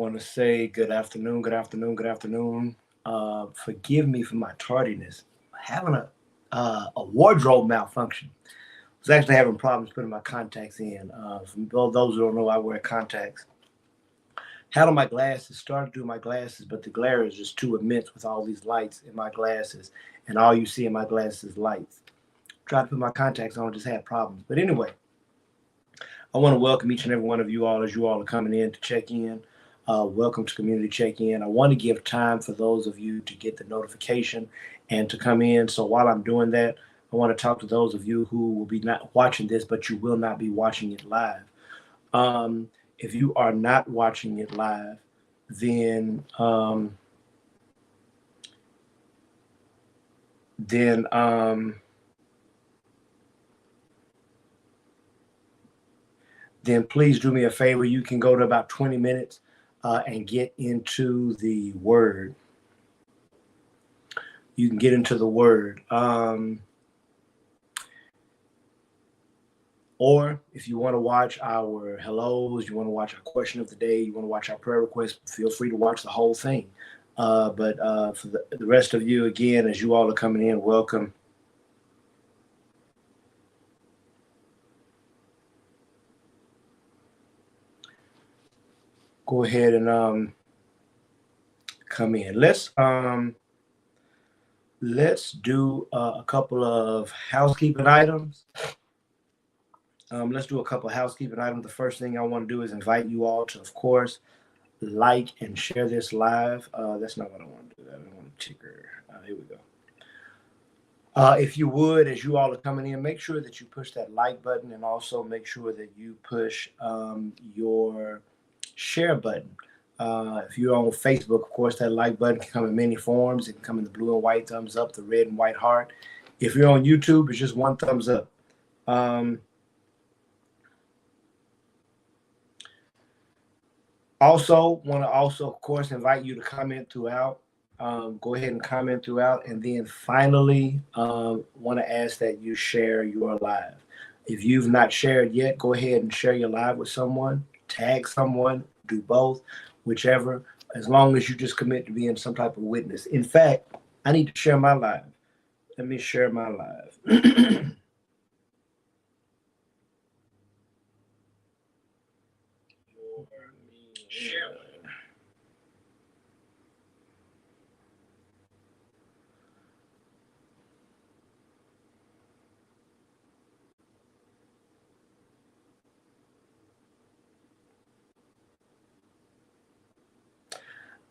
Want to say good afternoon, good afternoon, good afternoon. Forgive me for my tardiness. Having a wardrobe malfunction. I was actually having problems putting my contacts in. For those who don't know, I wear contacts. Had on my glasses, started to do my glasses, but the glare is just too immense with all these lights in my glasses, and all you see in my glasses is lights. Tried to put my contacts on, just had problems. But anyway, I want to welcome each and every one of you all as you all are coming in to check in. Welcome to Community Check In. I want to give time for those of you to get the notification and to come in. So while I'm doing that, I want to talk to those of you who will be not watching this, but you will not be watching it live. If you are not watching it live, then then then please do me a favor. You can go to about 20 minutes and get into the word. You can get into the word. Or if you want to watch our hellos, you want to watch our question of the day, you want to watch our prayer request, feel free to watch the whole thing. But for the rest of you, again, as you all are coming in, welcome. Go ahead and come in. Let's do a couple of housekeeping items. Let's do a couple of housekeeping items. The first thing I want to do is invite you all to, of course, like and share this live. That's not what I want to do. I don't want to ticker. Here we go. If you would, as you all are coming in, make sure that you push that like button and also make sure that you push your share button. If you're on Facebook, of course, that like button can come in many forms. It can come in the blue and white thumbs up, the red and white heart. If you're on YouTube, it's just one thumbs up. Also, want to of course, invite you to comment throughout. Go ahead and comment throughout. And then finally, want to ask that you share your live. If you've not shared yet, go ahead and share your live with someone, tag someone, do both, whichever, as long as you just commit to being some type of witness. In fact, I need to share my live. Let me share my live.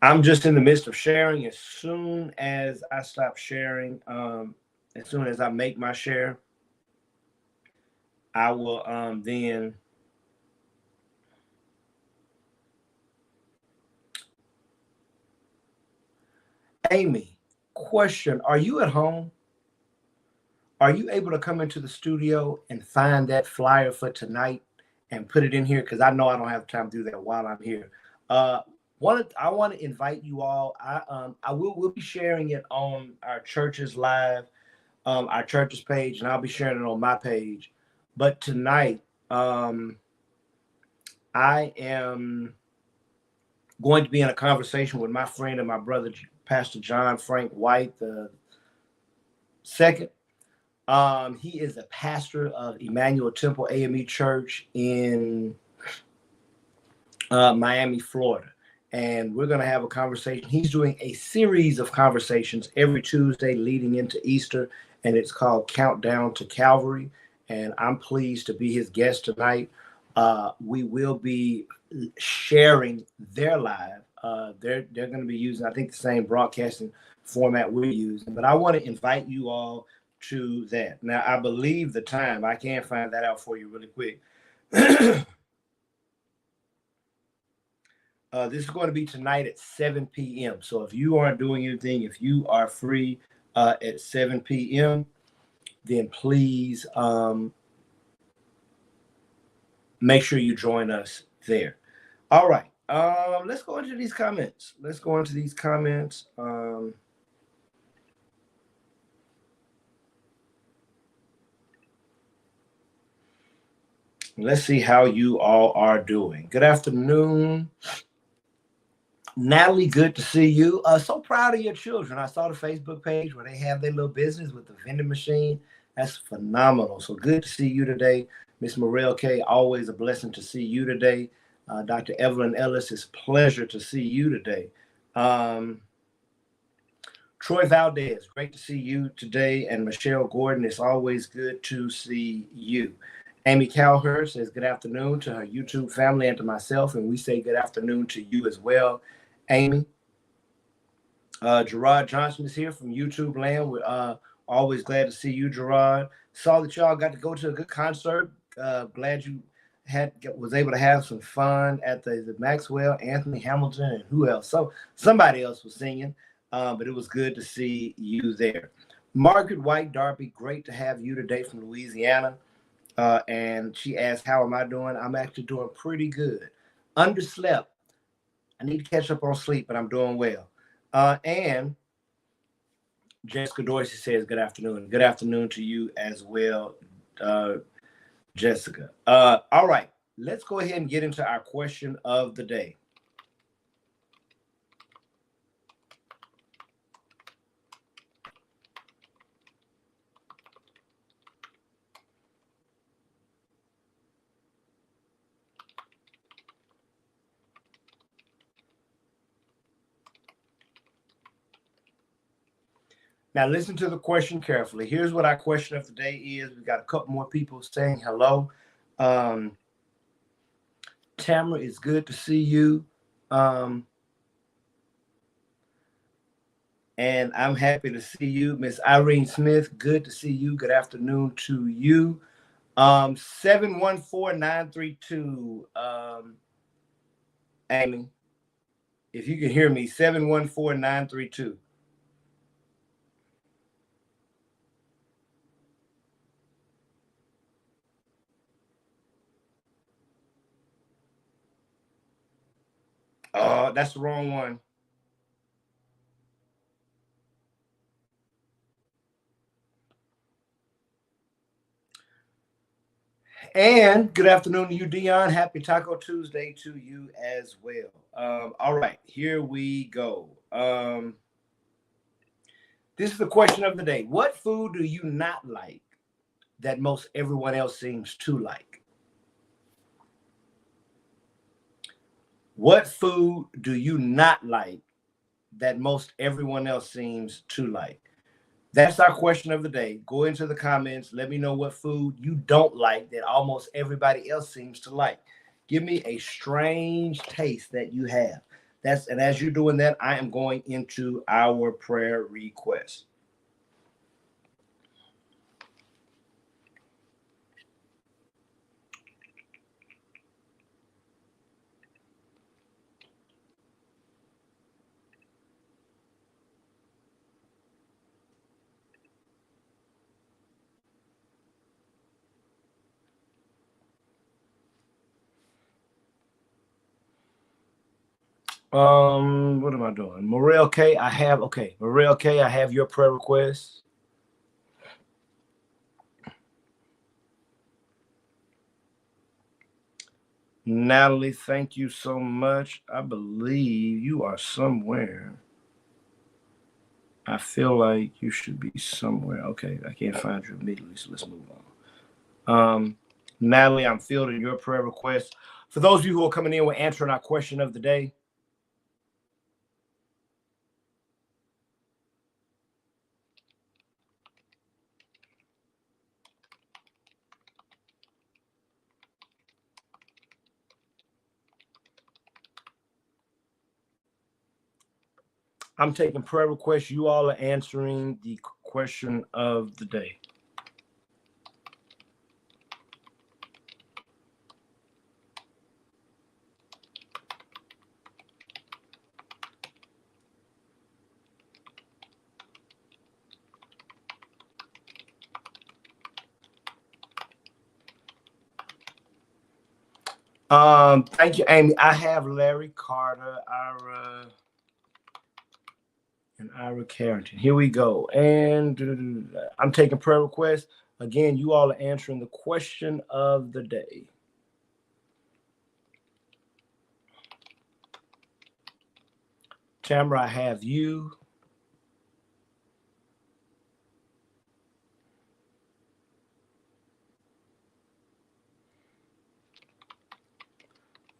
I'm just in the midst of sharing. As soon as I stop sharing, as soon as I make my share, I will then Amy, question, are you at home? Are you able to come into the studio and find that flyer for tonight and put it in here? Because I know I don't have time to do that while I'm here. I want to invite you all. We'll be sharing it on our church's live, our church's page, and I'll be sharing it on my page. But tonight, I am going to be in a conversation with my friend and my brother, Pastor John Frank White the second. He is a pastor of Emmanuel Temple AME Church in Miami, Florida. And we're going to have a conversation. He's doing a series of conversations every Tuesday leading into Easter, and it's called Countdown to Calvary. And I'm pleased to be his guest tonight. We will be sharing their live. They're going to be using, I think, the same broadcasting format we're using. But I want to invite you all to that. Now, I believe the time. I can find that out for you really quick. This is going to be tonight at 7 p.m. So if you aren't doing anything, if you are free at 7 p.m., then please make sure you join us there. All right. Let's go into these comments. Let's see how you all are doing. Good afternoon. Natalie, good to see you. So proud of your children. I saw the Facebook page where they have their little business with the vending machine. That's phenomenal. So good to see you today. Miss Morel K, always a blessing to see you today. Dr. Evelyn Ellis, it's a pleasure to see you today. Troy Valdez, great to see you today. And Michelle Gordon, it's always good to see you. Amy Cowher says good afternoon to her YouTube family and to myself. And we say good afternoon to you as well, Amy. Gerard Johnson is here from YouTube land. We're always glad to see you, Gerard. Saw that y'all got to go to a good concert. Glad you was able to have some fun at the Maxwell, Anthony Hamilton, and who else? So somebody else was singing, but it was good to see you there. Margaret White Darby, great to have you today from Louisiana. And she asked, how am I doing? I'm actually doing pretty good. Underslept. I need to catch up on sleep, but I'm doing well. And Jessica Dorsey says good afternoon. Good afternoon to you as well, Jessica. All right, let's go ahead and get into our question of the day. Now, listen to the question carefully. Here's what our question of the day is. We've got a couple more people saying hello. Tamara, it's good to see you. And I'm happy to see you. Miss Irene Smith, good to see you. Good afternoon to you. 714932. Amy, if you can hear me, 714932. Oh, that's the wrong one. And good afternoon to you, Dion. Happy Taco Tuesday to you as well. All right, here we go. This is the question of the day. What food do you not like that most everyone else seems to like? What food do you not like that most everyone else seems to like? That's our question of the day. Go into the comments. Let me know what food you don't like that almost everybody else seems to like. Give me a strange taste that you have. And as you're doing that, I am going into our prayer request. What am I doing? Morel K, Morel K, I have your prayer request. Natalie, thank you so much. I believe you are somewhere. I feel like you should be somewhere. Okay, I can't find you immediately, so let's move on. Natalie, I'm fielding your prayer request. For those of you who are coming in, we're answering our question of the day. I'm taking prayer requests. You all are answering the question of the day. Thank you, Amy. I have Larry Carter, and Ira Carrington. Here we go. And I'm taking prayer requests. Again, you all are answering the question of the day. Tamara, I have you.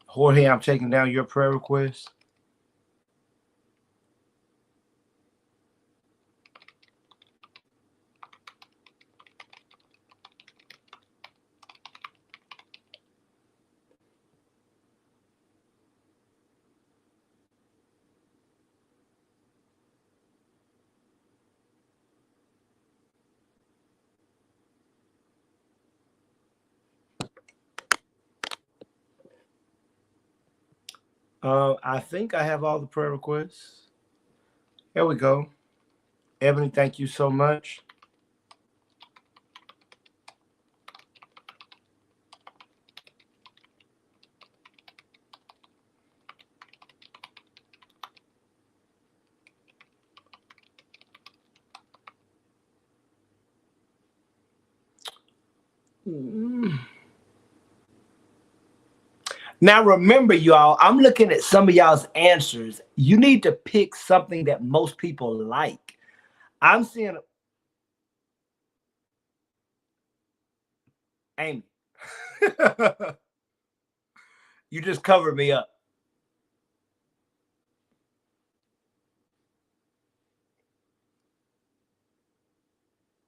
Jorge, I'm taking down your prayer request. I think I have all the prayer requests. There we go. Ebony, thank you so much. Now, remember, y'all, I'm looking at some of y'all's answers. You need to pick something that most people like. I'm seeing Amy. You just covered me up.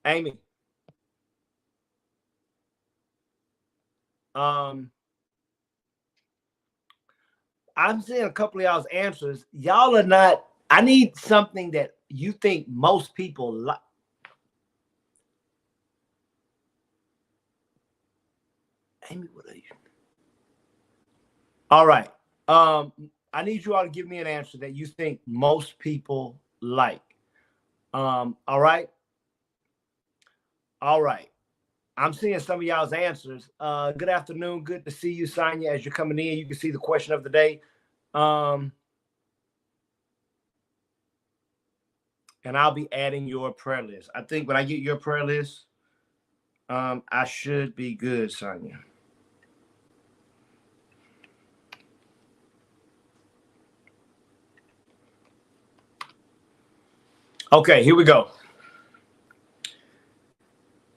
Amy. I'm seeing a couple of y'all's answers. Y'all are not. I need something that you think most people like. Amy, what are you? All right. I need you all to give me an answer that you think most people like. All right. All right. I'm seeing some of y'all's answers. Good afternoon. Good to see you, Sonia. As you're coming in, you can see the question of the day. And I'll be adding your prayer list. I think when I get your prayer list, I should be good, Sonia. Okay, here we go.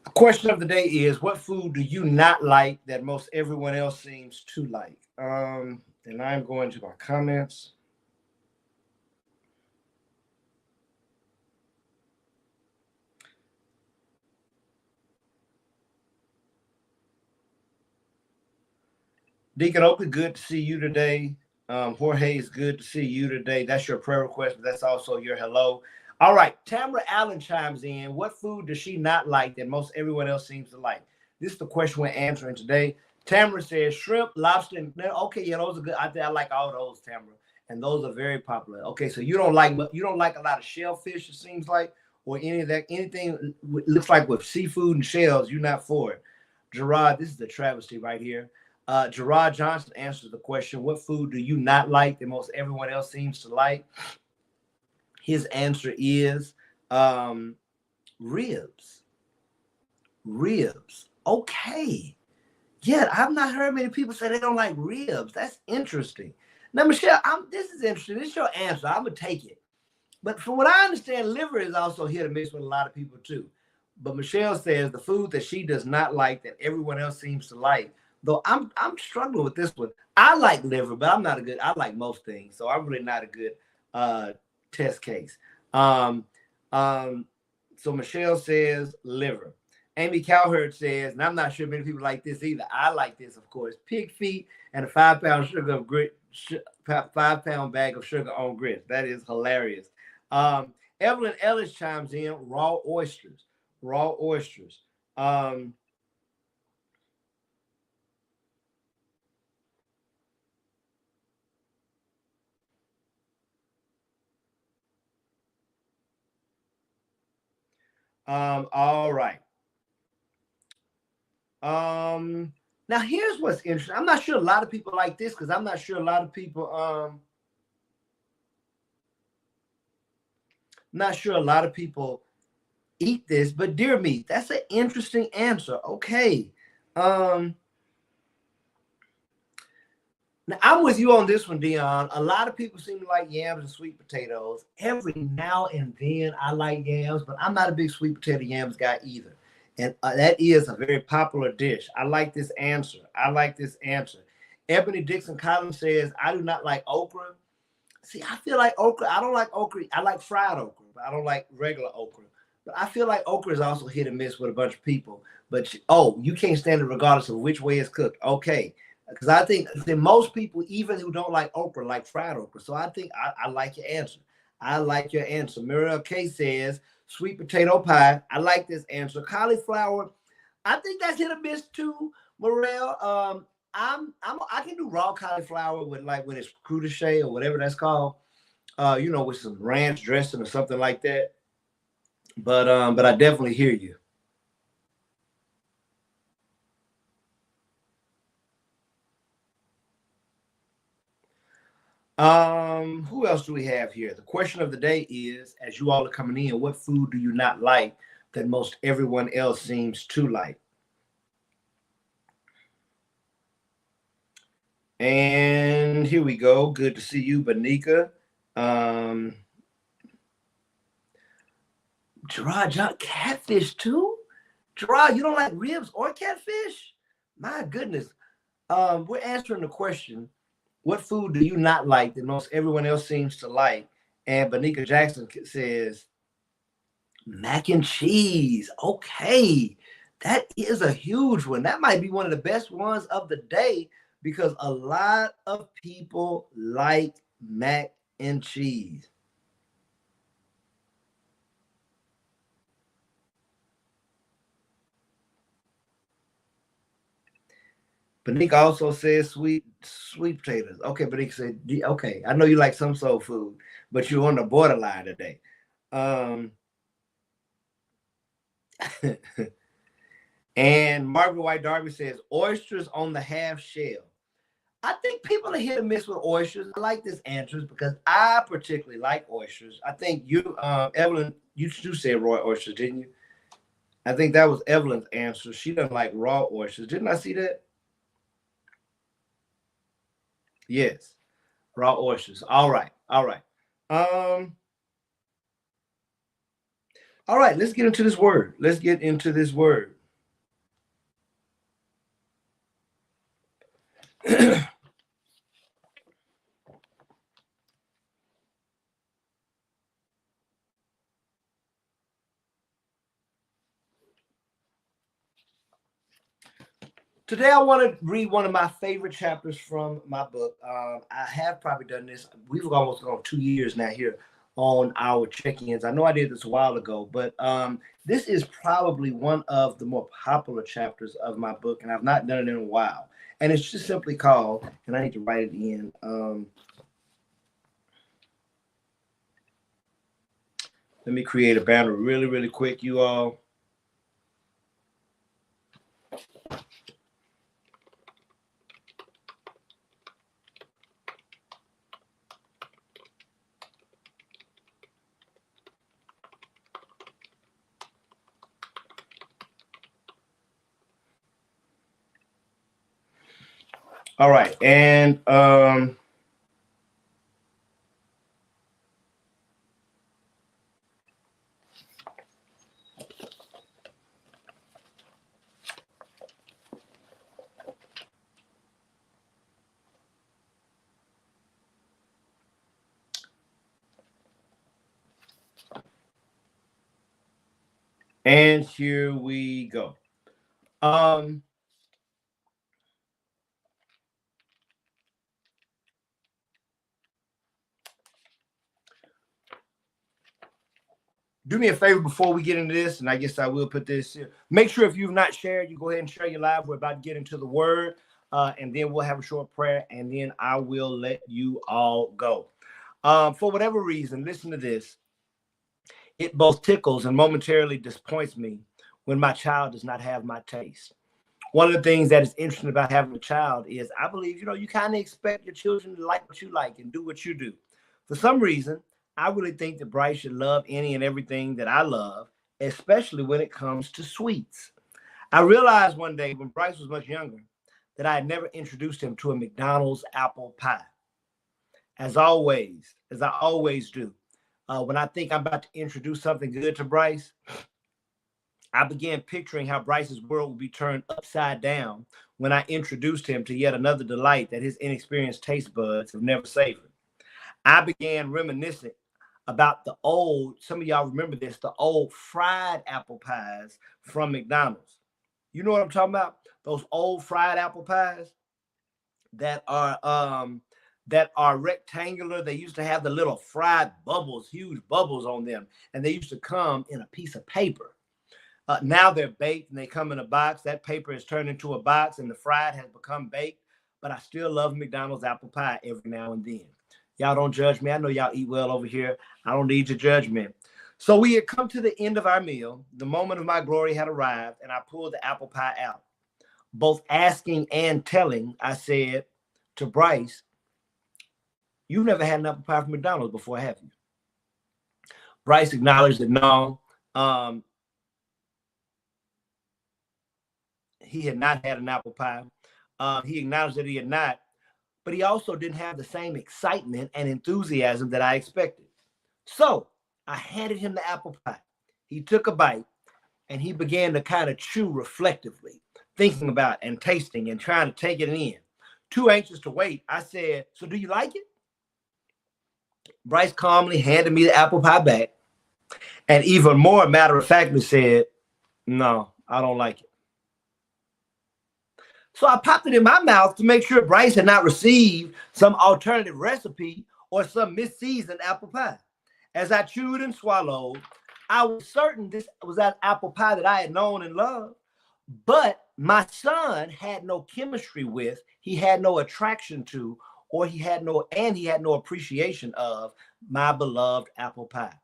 The question of the day is, what food do you not like that most everyone else seems to like? And I'm going to my comments. Deacon Oakley, good to see you today. Jorge, is good to see you today. That's your prayer request, but that's also your hello. All right, Tamara Allen chimes in. What food does she not like that most everyone else seems to like? This is the question we're answering today. Tamara says shrimp, lobster, and okay, yeah, those are good. I like all those, Tamara, and those are very popular. Okay, so you don't like a lot of shellfish, it seems like, or any of that. Anything looks like with seafood and shells, you're not for it. Gerard, this is a travesty right here. Gerard Johnson answers the question, what food do you not like that most everyone else seems to like? His answer is ribs. Ribs. Okay. Yeah, I've not heard many people say they don't like ribs. That's interesting. Now, Michelle, this is interesting. This is your answer. I'm going to take it. But from what I understand, liver is also here to mix with a lot of people too. But Michelle says the food that she does not like that everyone else seems to like. Though I'm struggling with this one. I like liver, but I like most things. So I'm really not a good test case. So Michelle says liver. Amy Cowherd says, and I'm not sure many people like this either. I like this, of course. Pig feet and a 5-pound sugar of grit, 5-pound bag of sugar on grits. That is hilarious. Evelyn Ellis chimes in, raw oysters. Raw oysters. All right. Now here's what's interesting. I'm not sure a lot of people like this because I'm not sure a lot of people not sure a lot of people eat this, but deer meat, that's an interesting answer. Okay. Now, I'm with you on this one, Dion. A lot of people seem to like yams and sweet potatoes. Every now and then I like yams, but I'm not a big sweet potato yams guy either. And that is a very popular dish. I like this answer. I like this answer. Ebony Dixon Collins says, I do not like okra. See, I feel like okra. I don't like okra. I like fried okra, but I don't like regular okra. But I feel like okra is also hit and miss with a bunch of people. But oh, you can't stand it regardless of which way it's cooked. Okay, because I think that most people, even who don't like okra, like fried okra. So I think I like your answer. I like your answer. Muriel K says sweet potato pie. I like this answer. Cauliflower. I think that's hit or miss too, Morel. I can do raw cauliflower with like when it's crudité or whatever that's called. With some ranch dressing or something like that. But I definitely hear you. Who else do we have here? The question of the day is, as you all are coming in, what food do you not like that most everyone else seems to like? And here we go. Good to see you, Banika. Gerard, John, catfish too? Gerard, you don't like ribs or catfish? My goodness. We're answering the question, what food do you not like that most everyone else seems to like? And Banika Jackson says, mac and cheese. Okay. That is a huge one. That might be one of the best ones of the day because a lot of people like mac and cheese. Banika also says sweet potatoes. Okay, Banika said, okay, I know you like some soul food, but you're on the borderline today. And Margaret White Darby says oysters on the half shell. I think people are hit or miss with oysters. I like this answers because I particularly like oysters. I think you, Evelyn, you said raw oysters, didn't you? I think that was Evelyn's answer. She doesn't like raw oysters. Didn't I see that? Yes, raw oysters. All right, all right. All right, let's get into this word. Let's get into this word. Today, I want to read one of my favorite chapters from my book. I have probably done this. We've almost gone 2 years now here on our check-ins. I know I did this a while ago, but this is probably one of the more popular chapters of my book, and I've not done it in a while. And it's just simply called, and I need to write it in. Let me create a banner really, really quick, you all. All right, and here we go. Do me a favor before we get into this, and I guess I will put this here. Make sure if you've not shared, you go ahead and share your live. We're about to get into the word, and then we'll have a short prayer, and then I will let you all go. For whatever reason, listen to this. It both tickles and momentarily disappoints me when my child does not have my taste. One of the things that is interesting about having a child is I believe, you kind of expect your children to like what you like and do what you do. For some reason, I really think that Bryce should love any and everything that I love, especially when it comes to sweets. I realized one day when Bryce was much younger, that I had never introduced him to a McDonald's apple pie. As always, as I always do, when I think I'm about to introduce something good to Bryce, I began picturing how Bryce's world would be turned upside down when I introduced him to yet another delight that his inexperienced taste buds have never savored. I began reminiscing about the old, some of y'all remember this, the old fried apple pies from McDonald's. You know what I'm talking about? Those old fried apple pies that are rectangular. They used to have the little fried bubbles, huge bubbles on them, and they used to come in a piece of paper. Now they're baked and they come in a box. That paper is turned into a box and the fried has become baked, but I still love McDonald's apple pie every now and then. Y'all don't judge me. I know y'all eat well over here. I don't need your judgment. So we had come to the end of our meal. The moment of my glory had arrived, and I pulled the apple pie out. Both asking and telling, I said to Bryce, "You've never had an apple pie from McDonald's before, have you?" Bryce acknowledged that no, he had not had an apple pie. He acknowledged that he had not, but he also didn't have the same excitement and enthusiasm that I expected. So I handed him the apple pie. He took a bite and he began to kind of chew reflectively, thinking about and tasting and trying to take it in. Too anxious to wait, I said, "So do you like it?" Bryce calmly handed me the apple pie back and even more matter-of-factly said, "No, I don't like it." So I popped it in my mouth to make sure Bryce had not received some alternative recipe or some misseasoned apple pie. As I chewed and swallowed, I was certain this was that apple pie that I had known and loved, but my son had no chemistry with, he had no attraction to, or he had no appreciation of my beloved apple pie.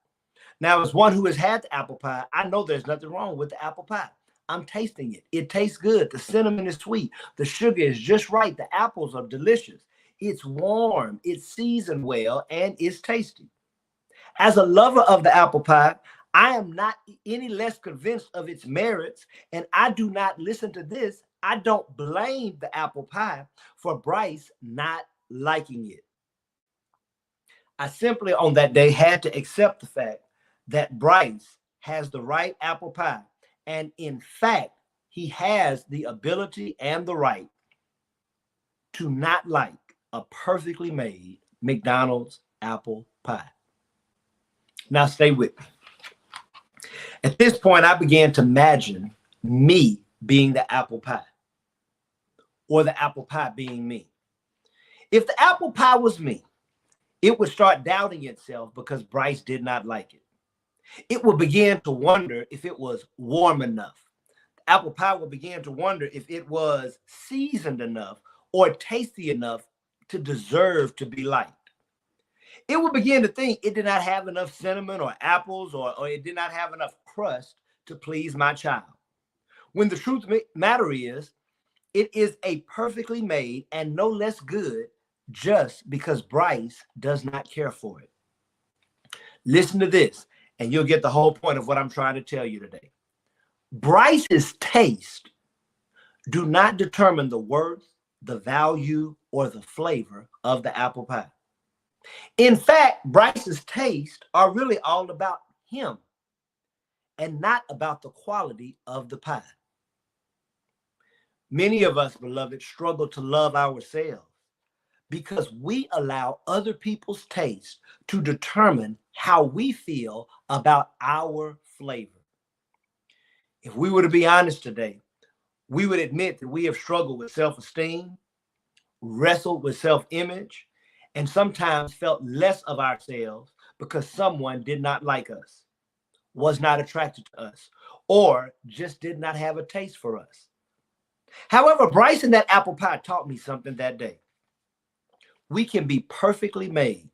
Now, as one who has had the apple pie, I know there's nothing wrong with the apple pie. I'm tasting it. It tastes good. The cinnamon is sweet. The sugar is just right. The apples are delicious. It's warm. It's seasoned well, and it's tasty. As a lover of the apple pie, I am not any less convinced of its merits, and I do not listen to this. I don't blame the apple pie for Bryce not liking it. I simply on that day had to accept the fact that Bryce has the right apple pie. And in fact, he has the ability and the right to not like a perfectly made McDonald's apple pie. Now stay with me. At this point, I began to imagine me being the apple pie, or the apple pie being me. If the apple pie was me, it would start doubting itself because Bryce did not like it. It would begin to wonder if it was warm enough. The apple pie would begin to wonder if it was seasoned enough or tasty enough to deserve to be liked. It would begin to think it did not have enough cinnamon or apples, or it did not have enough crust to please my child. When the truth matter is, it is a perfectly made and no less good just because Bryce does not care for it. Listen to this, and you'll get the whole point of what I'm trying to tell you today. Bryce's taste do not determine the worth, the value, or the flavor of the apple pie. In fact, Bryce's tastes are really all about him and not about the quality of the pie. Many of us, beloved, struggle to love ourselves because we allow other people's taste to determine how we feel about our flavor. If we were to be honest today, we would admit that we have struggled with self-esteem, wrestled with self-image, and sometimes felt less of ourselves because someone did not like us, was not attracted to us, or just did not have a taste for us. However, Bryce and that apple pie taught me something that day. We can be perfectly made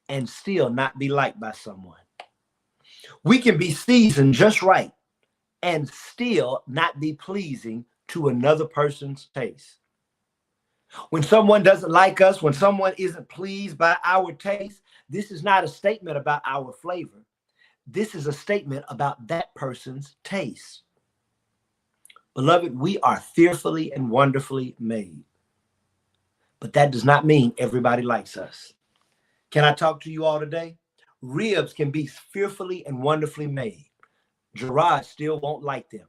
and still not be liked by someone. We can be seasoned just right and still not be pleasing to another person's taste. When someone doesn't like us, when someone isn't pleased by our taste, this is not a statement about our flavor. This is a statement about that person's taste. Beloved, we are fearfully and wonderfully made. But that does not mean everybody likes us. Can I talk to you all today? Ribs can be fearfully and wonderfully made. Gerard still won't like them.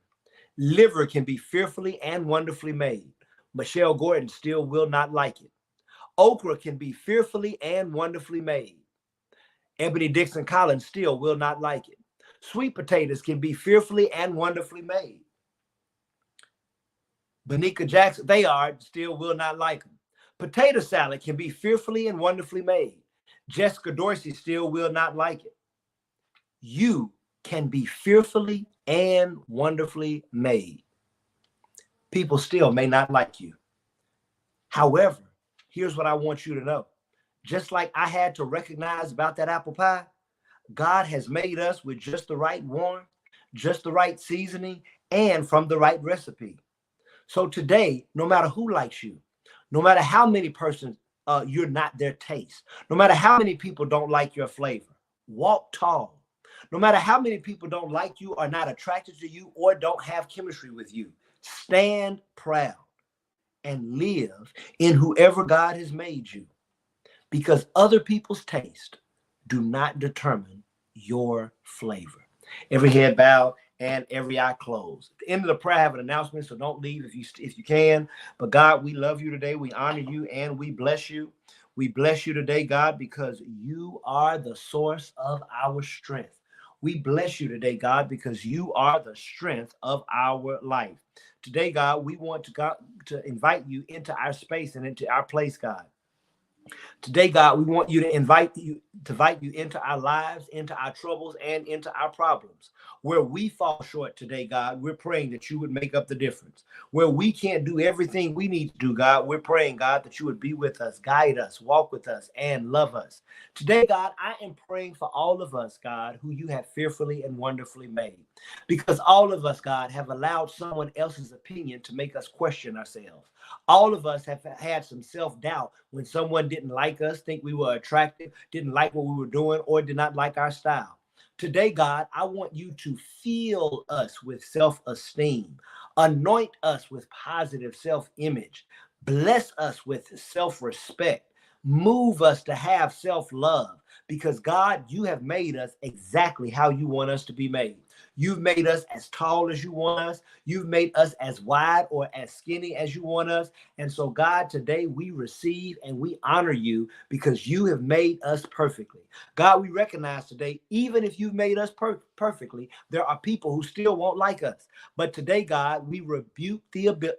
Liver can be fearfully and wonderfully made. Michelle Gordon still will not like it. Okra can be fearfully and wonderfully made. Ebony Dixon Collins still will not like it. Sweet potatoes can be fearfully and wonderfully made. Benika Jackson, they are, still will not like them. Potato salad can be fearfully and wonderfully made. Jessica Dorsey still will not like it. You can be fearfully and wonderfully made. People still may not like you. However, here's what I want you to know. Just like I had to recognize about that apple pie, God has made us with just the right warmth, just the right seasoning, and from the right recipe. So today, no matter who likes you, no matter how many persons you're not their taste, no matter how many people don't like your flavor, walk tall. No matter how many people don't like you, are not attracted to you, or don't have chemistry with you, stand proud and live in whoever God has made you, because other people's taste do not determine your flavor. Every head bowed and every eye closed. At the end of the prayer, I have an announcement, so don't leave if you can. But God, we love you today. We honor you and we bless you. We bless you today, God, because you are the source of our strength. We bless you today, God, because you are the strength of our life. Today, God, we want to invite you into our space and into our place, God. Today, God, we want you to invite you into our lives, into our troubles, and into our problems. Where we fall short today, God, we're praying that you would make up the difference. Where we can't do everything we need to do, God, we're praying, God, that you would be with us, guide us, walk with us, and love us. Today, God, I am praying for all of us, God, who you have fearfully and wonderfully made. Because all of us, God, have allowed someone else's opinion to make us question ourselves. All of us have had some self-doubt when someone didn't like us, think we were attractive, didn't like what we were doing, or did not like our style. Today, God, I want you to fill us with self-esteem, anoint us with positive self-image, bless us with self-respect, move us to have self-love, because God, you have made us exactly how you want us to be made. You've made us as tall as you want us. You've made us as wide or as skinny as you want us. And so, God, today we receive and we honor you because you have made us perfectly. God, we recognize today, even if you've made us perfectly, there are people who still won't like us. But today, God, we rebuke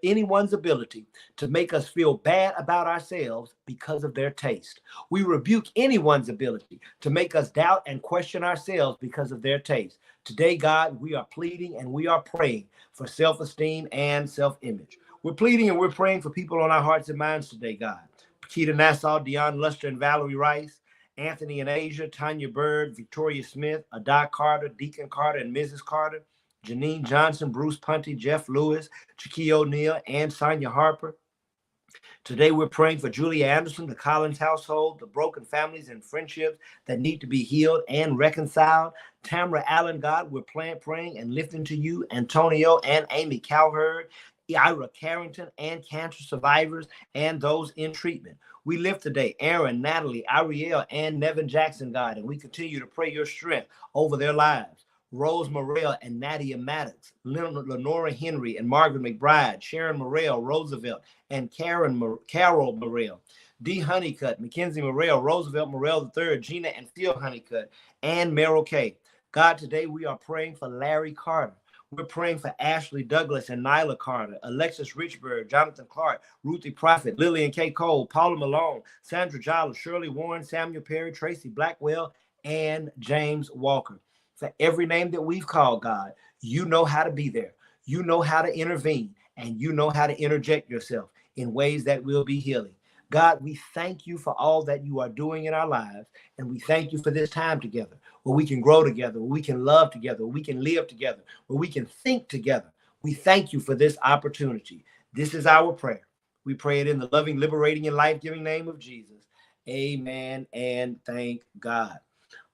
anyone's ability to make us feel bad about ourselves because of their taste. We rebuke anyone's ability to make us doubt and question ourselves because of their taste. Today, God, we are pleading and we are praying for self-esteem and self-image. We're pleading and we're praying for people on our hearts and minds today, God. Pakita Nassau, Dion Luster, and Valerie Rice, Anthony and Asia, Tanya Bird, Victoria Smith, Ada Carter, Deacon Carter, and Mrs. Carter, Janine Johnson, Bruce Punty, Jeff Lewis, Chiquille O'Neal, and Sonia Harper. Today, we're praying for Julia Anderson, the Collins household, the broken families and friendships that need to be healed and reconciled. Tamara Allen, God, we're praying and lifting to you Antonio and Amy Cowherd, Ira Carrington, and cancer survivors and those in treatment. We lift today Aaron, Natalie, Ariel, and Nevin Jackson, God, and we continue to pray your strength over their lives. Rose Morrell and Nadia Maddox, Lenora Henry and Margaret McBride, Sharon Morrell, Roosevelt, and Carol Morrell, D. Honeycutt, Mackenzie Morrell, Roosevelt Morrell III, Gina and Phil Honeycutt, and Merrill Kay. God, today we are praying for Larry Carter. We're praying for Ashley Douglas and Nyla Carter, Alexis Richburg, Jonathan Clark, Ruthie Prophet, Lillian K. Cole, Paula Malone, Sandra Giles, Shirley Warren, Samuel Perry, Tracy Blackwell, and James Walker. For every name that we've called, God, you know how to be there. You know how to intervene, and you know how to interject yourself in ways that will be healing. God, we thank you for all that you are doing in our lives, and we thank you for this time together, where we can grow together, where we can love together, where we can live together, where we can think together. We thank you for this opportunity. This is our prayer. We pray it in the loving, liberating, and life-giving name of Jesus. Amen, and thank God.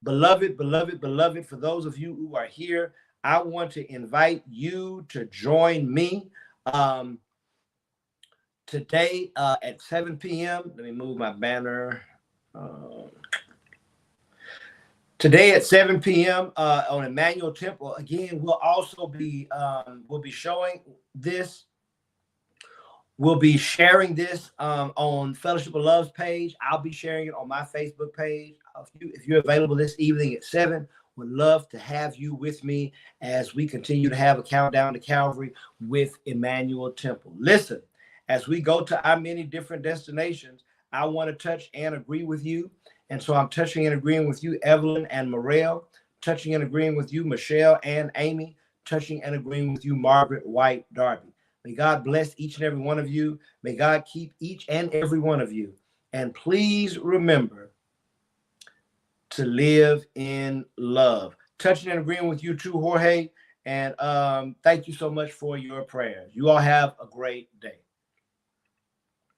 Beloved, beloved, beloved, for those of you who are here, I want to invite you to join me today at 7 p.m. Let me move my banner. Today at 7 p.m. On Emmanuel Temple. Again, we'll be showing this. We'll be sharing this on Fellowship of Love's page. I'll be sharing it on my Facebook page. If you're available this evening at 7, would love to have you with me as we continue to have a countdown to Calvary with Emmanuel Temple. Listen, as we go to our many different destinations, I want to touch and agree with you. And so I'm touching and agreeing with you, Evelyn and Morel, touching and agreeing with you, Michelle and Amy, touching and agreeing with you, Margaret White Darby. May God bless each and every one of you. May God keep each and every one of you. And please remember to live in love. Touching and agreeing with you too, Jorge. And thank you so much for your prayers. You all have a great day.